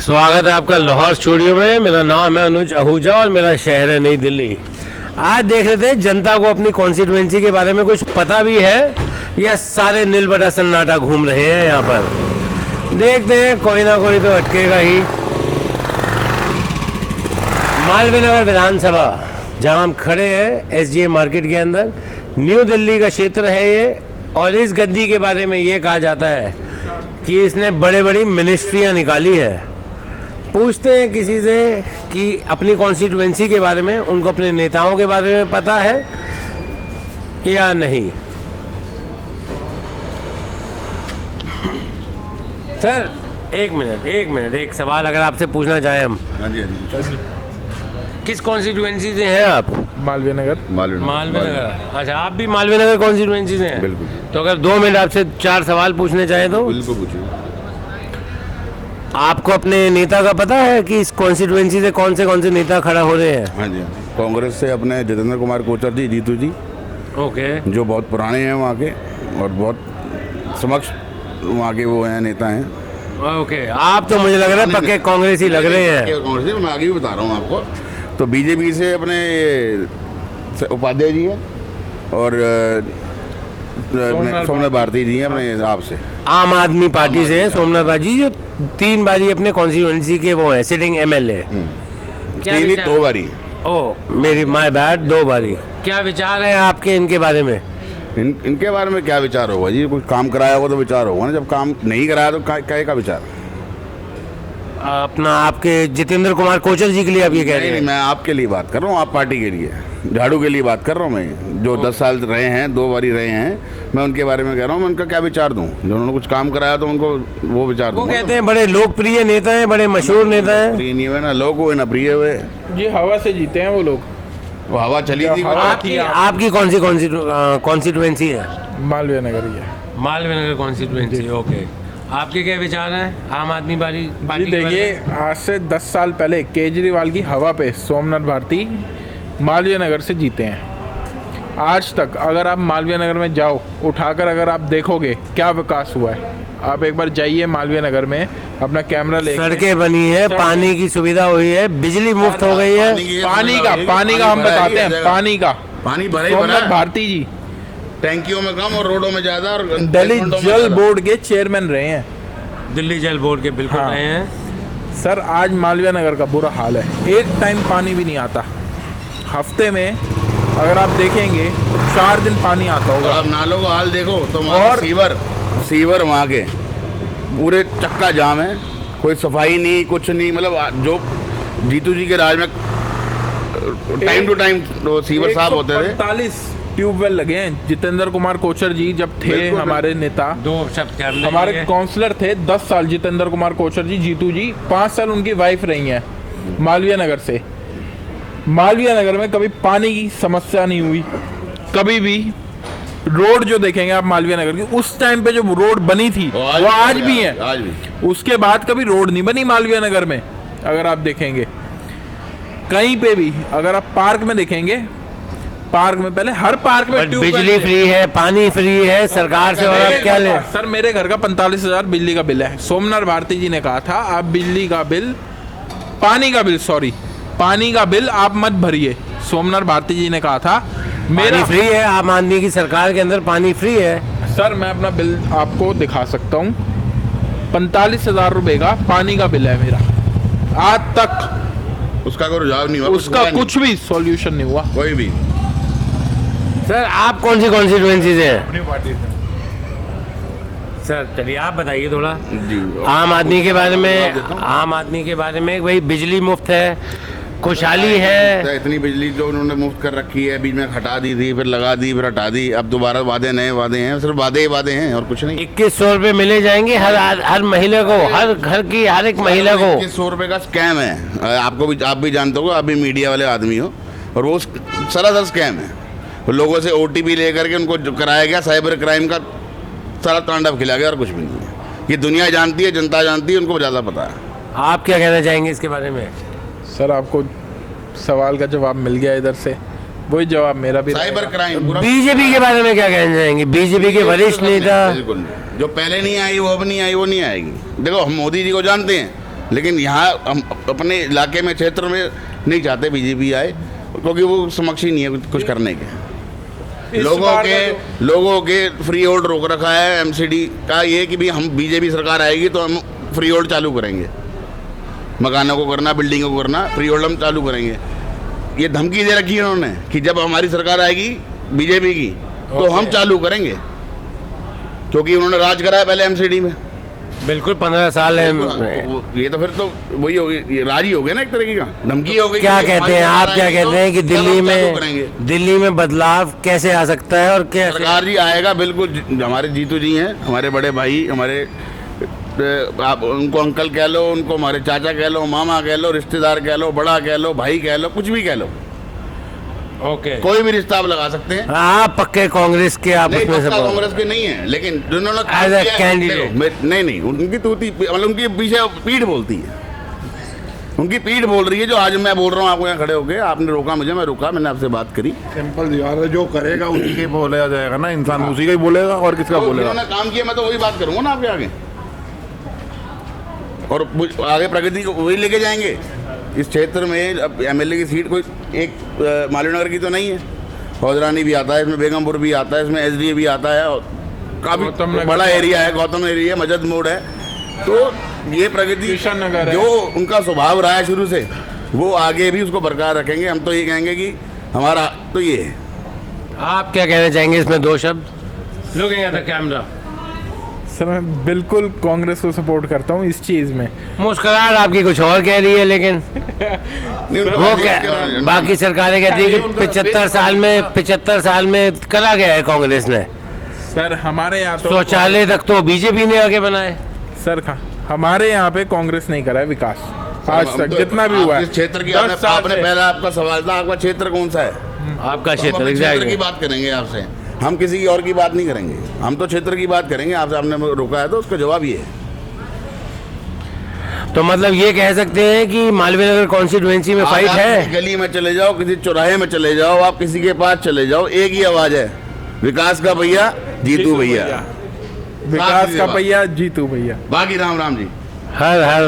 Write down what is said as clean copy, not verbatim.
स्वागत है आपका लाहौर स्टूडियो में। मेरा नाम है अनुज आहूजा और मेरा शहर है नई दिल्ली। आज देख रहे थे जनता को अपनी कॉन्स्टिट्यूएंसी के बारे में कुछ पता भी है या सारे नील बटा सन्नाटा घूम रहे हैं यहाँ पर। देखते हैं, कोई ना कोई तो अटकेगा ही। मालवीय नगर विधानसभा जहाँ हम खड़े हैं SGA मार्केट के अंदर, न्यू दिल्ली का क्षेत्र है ये। और इस गद्दी के बारे में ये कहा जाता है कि इसने बड़े बड़ी मिनिस्ट्रियाँ निकाली है। पूछते हैं किसी से कि अपनी कॉन्स्टिट्यूएंसी के बारे में उनको अपने नेताओं के बारे में पता है या नहीं। सर एक मिनट, एक सवाल अगर आपसे पूछना चाहें हम। हाँ जी, हाँ जी। किस कॉन्स्टिट्यूएंसी से हैं आप? मालवीय नगर। मालवीय नगर। अच्छा, आप भी मालवीय नगर कॉन्स्टिट्यूएंसी से हैं? बिल्कुल। तो अगर 2 मिनट आपसे 4 सवाल पूछने चाहें तो? बिल्कुल पूछिए। आपको अपने नेता का पता है कि इस कॉन्स्टिट्यूएंसी से कौन से नेता खड़ा हो रहे हैं? हाँ जी, कांग्रेस से अपने जितेंद्र कुमार कोचर जी, जीतू जी, ओके। जो बहुत पुराने हैं वहाँ के और बहुत समक्ष वहाँ के वो हैं, नेता हैं। ओके, आप तो मुझे लग रहा है पक्के कांग्रेस ही लग रहे हैं। कांग्रेस, मैं आगे भी बता रहा हूँ आपको। तो बीजेपी से अपने उपाध्याय जी हैं और सोमनाथ भारती जी हैं अपने हिसाब से। आम आदमी पार्टी से हैं सोमनाथ बाजी, जो 3 बारी अपने कॉन्स्टिट्यूएंसी के वो हैं सिटिंग MLA। तीन 2 बारी। ओ मेरी माय बैड, 2 बारी। क्या विचार है आपके इनके बारे में? इनके बारे में क्या विचार होगा जी? कुछ काम कराया होगा तो विचार होगा ना, जब काम नहीं कराया तो क्या का विचार? अपना आपके जितेंद्र कुमार कोचर जी के लिए आप ये कह रहे हैं? नहीं, मैं आपके लिए बात कर रहा हूँ, आप पार्टी के लिए, झाड़ू के लिए बात कर रहा हूँ मैं, जो 10 साल रहे हैं, 2 बारी रहे हैं, मैं उनके बारे में कह रहा हूँ। मैं उनका क्या विचार दूँ? जो उन्होंने कुछ काम कराया तो उनको वो विचार दूँ। वो कहते हैं बड़े लोकप्रिय नेता हैं, बड़े मशहूर नेता हैं। प्रिय नहीं हुए ना लोग, हुए ना प्रिय हुए। ये हवा से जीते हैं वो लोग। वो हवा चली थी। आपकी कौन सी कॉन्स्टिट्यूएंसी है? मालवीय नगर ही है। Malviya Nagar constituency, okay. आपके क्या विचार हैं आम आदमी पार्टी? देखिए, आज से 10 साल पहले केजरीवाल की हवा पे सोमनाथ भारती मालवीय नगर से जीते हैं। आज तक अगर आप मालवीय नगर में जाओ, उठाकर अगर आप देखोगे क्या विकास हुआ है, आप एक बार जाइए मालवीय नगर में, अपना कैमरा ले। सड़कें बनी है, पानी की सुविधा हुई है, बिजली मुफ्त हो गई है। पानी का हम बताते हैं, पानी भरे सोमनाथ भारती जी टैंकियों में कम और रोडों में ज्यादा, और दिल्ली जल बोर्ड के चेयरमैन रहे हैं। दिल्ली जल बोर्ड के बिल्कुल हाँ। रहे हैं। सर, आज मालवीय नगर का बुरा हाल है। एक टाइम पानी भी नहीं आता। हफ्ते में अगर आप देखेंगे तो 4 दिन पानी आता होगा। आप नालों का हाल देखो तो और सीवर वहाँ के पूरे चक्का जाम है, कोई सफाई नहीं, कुछ नहीं। मतलब जो जीतू जी के राज में टाइम टू टाइम सीवर साफ होते थे। 45 ट्यूबवेल लगे हैं। जितेंद्र कुमार कोचर जी जब थे हमारे नेता, 2 शब्द हमारे काउंसलर थे 10 साल। जितेंद्र कुमार कोचर जी, जीतू जी 5 साल उनकी वाइफ रही हैं मालवीय नगर से। मालवीय नगर में कभी पानी की समस्या नहीं हुई, कभी भी। रोड जो देखेंगे आप मालवीय नगर की, उस टाइम पे जो रोड बनी थी वो आज भी है। आज भी उसके बाद कभी रोड नहीं बनी मालवीय नगर में। अगर आप देखेंगे कहीं पे भी, अगर आप पार्क में देखेंगे, पार्क में पहले हर पार्क में बिजली फ्री है, पानी फ्री है सरकार से। और आप क्या ले? सर, मेरे घर का 45,000 बिजली का बिल है। सोमनाथ भारती जी ने कहा था आप बिजली का बिल, पानी का बिल आप मत भरिए। सोमनाथ भारती जी ने कहा था मेरा फ्री है। आम आदमी की सरकार के अंदर पानी फ्री है। सर, मैं अपना बिल आपको दिखा सकता हूँ। 45,000 रुपए का पानी का बिल है मेरा। आज तक उसका कोई रुझाव नहीं हुआ, उसका कुछ भी सॉल्यूशन नहीं हुआ, कोई भी। सर, आप कौन सी कॉन्स्टिट्यूएंसी से हैं? अपनी पार्टी से। सर चलिए आप बताइए थोड़ा जी। आम आदमी के बारे में। आम आदमी के बारे में भाई बिजली मुफ्त है, खुशहाली है। इतनी बिजली जो उन्होंने मुफ्त कर रखी है, बीच में हटा दी थी, फिर लगा दी, फिर हटा दी, अब दोबारा वादे, नए वादे हैं। सिर्फ वादे ही वादे हैं और कुछ नहीं। 2100 रुपये मिले जाएंगे हर महिला को, हर घर की हर एक महिला को। 2100 रुपये का स्कैम है। आपको भी, आप भी जानते हो, आप भी मीडिया वाले आदमी हो, और वो सरासर स्कैम है। लोगों से OTP लेकर के उनको कराया गया, साइबर क्राइम का सारा तांडव खिला गया और कुछ भी नहीं है। ये दुनिया जानती है, जनता जानती है, उनको ज़्यादा पता है। आप क्या कहना चाहेंगे इसके बारे में? सर, आपको सवाल का जवाब मिल गया इधर से। वही जवाब मेरा भी। Cyber crime. बीजेपी के बारे में क्या कहना चाहेंगे? बीजेपी के वरिष्ठ नेता। बिल्कुल, जो पहले नहीं आई वो अब नहीं आई, वो नहीं आएगी। देखो, हम मोदी जी को जानते हैं, लेकिन यहाँ हम अपने इलाके में, क्षेत्र में नहीं चाहते बीजेपी आए, क्योंकि वो समक्षी नहीं है कुछ करने के। इस लोगों बार के का लोगों के फ्री होल्ड रोक रखा है एमसीडी का, ये कि भी हम बीजेपी सरकार आएगी तो हम फ्री होल्ड चालू करेंगे, मकानों को करना, बिल्डिंगों को करना, फ्री होल्ड हम चालू करेंगे। ये धमकी दे रखी है उन्होंने कि जब हमारी सरकार आएगी बीजेपी की तो हम चालू करेंगे, क्योंकि उन्होंने राज करा है पहले एमसीडी में। बिल्कुल 15 साल है। ये तो फिर तो वही हो गई, ये राजी हो गए ना एक तरीके का, धमकी हो गई। क्या कि कहते हैं आप, क्या कहते हैं कि करेंगे। दिल्ली में बदलाव कैसे आ सकता है और क्या सरकार जी आएगा बिल्कुल। हमारे जीतू जी हैं, हमारे बड़े भाई, हमारे आप उनको अंकल कह लो, उनको हमारे चाचा कह लो, मामा कह लो, रिश्तेदार कह लो, बड़ा कह लो, भाई कह लो, कुछ भी कह लो, ओके, कोई भी रिश्ता आप लगा सकते हैं। आप पक्के कांग्रेस के, आप नहीं, उसमें से पक्का कांग्रेस के नहीं है, लेकिन जिन्होंने काम As a किया है, candidate. देखो, नहीं उनकी तूती, मतलब उनकी पीछे पीठ बोलती है, उनकी पीठ बोल रही है। जो आज मैं बोल रहा हूँ आपको यहाँ खड़े होके, आपने रोका मुझे, मैं रुका, मैंने आपसे बात करी। सिंपल सी बात है, जो करेगा उसी के बोला जाएगा ना, इंसान उसी का ही बोलेगा और किसका तो बोलेगा। जिन्होंने काम किया मैं तो वही बात करूंगा ना आपके आगे, और आगे प्रगति को वही लेके जाएंगे। इस क्षेत्र में अब एमएलए की सीट कोई एक मालवीय नगर की तो नहीं है, हौजरानी भी आता है इसमें, बेगमपुर भी आता है इसमें, एसडीए भी आता है, और गौतम काफ़ी नगर बड़ा एरिया है, गौतम एरिया, मजद मोड़ है। तो ये प्रगति किशन नगर है। जो उनका स्वभाव रहा है शुरू से, वो आगे भी उसको बरकरार रखेंगे। हम तो ये कहेंगे कि हमारा तो ये है। आप क्या कहना चाहेंगे इसमें, 2 शब्द? Looking at the camera. Sir मैं बिल्कुल कांग्रेस को सपोर्ट करता हूँ इस चीज़ में। मुस्कुराहट आपकी कुछ और कह रही है, लेकिन वो क्या, बाकी सरकारें कहती है कि 75 साल में करा गया है कांग्रेस ने। सर हमारे यहाँ तो शौचालय तक तो बीजेपी ने आगे बनाए। सर हमारे यहाँ पे कांग्रेस नहीं करा है विकास आज हम तक, तो जितना भी हुआ है। इस क्षेत्र की 10 साल आपने से। पहला आपका सवाल था, आपका क्षेत्र कौन सा है? आपका हम क्षेत्र अपने क्षेत्र की एग्जैक्टली। बात करेंगे आपसे, हम किसी की और की बात नहीं करेंगे, हम तो क्षेत्र की बात करेंगे। आपसे आपने रोका है तो उसका जवाब ये है। तो मतलब ये कह सकते हैं कि मालवीय नगर कॉन्स्टिट्यूएंसी में फाइट आप है। किसी गली में चले जाओ, किसी चौराहे में चले जाओ, आप किसी के पास चले जाओ, एक ही आवाज है, विकास का भैया, जीतू भैया। विकास का भैया, जीतू भैया। बाकी राम राम जी। हर हर